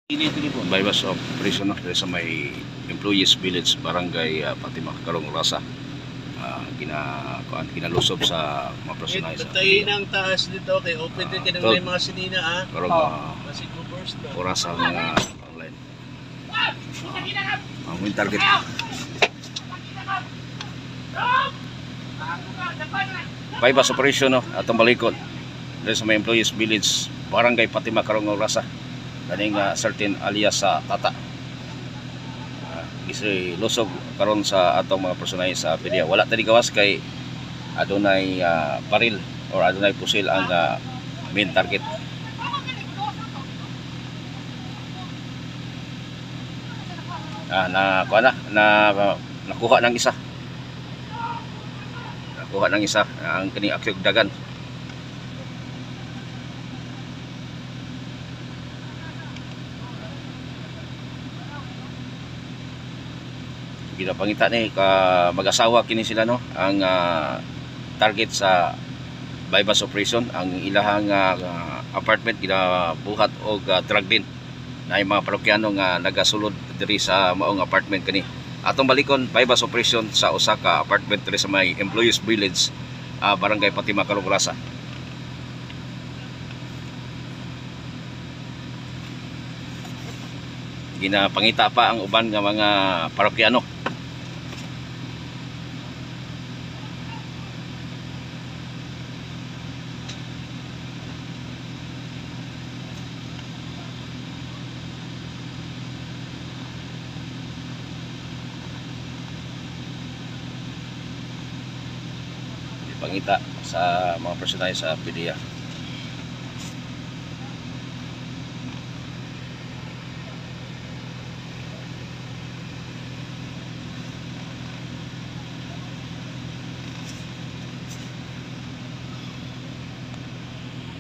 Bypass operation dahil sa may employees village barangay Fatima Karong Rasa, kinalusob sa mga personal sa tayo ng taas dito kay open din kinang may mga sinina Karong oras sa mga online ang main target bypass operation atong balikod dahil sa may employees village barangay Fatima Karong Rasa kaning certain alias sa Tata isi lusog karon sa atong mga personay sa PDEA. Wala tani gawas kay adunay baril or adunay pusil ang main target. Nakuha ng isa. Nakuha ng isa ang kining akyog dagan. Ginapangita ni ka mag-asawa kini sila ang target sa bypass operation ang ilahang apartment ginabuhat og drug din na mga parokyano nga nagasulod diri sa maong apartment kani. Atong balikon bypass operation sa usa ka apartment diri sa may employees village barangay Fatima Karong Rasa. Ginapangita pa ang uban nga mga parokyano. Pangita sa mga personal sa PDEA.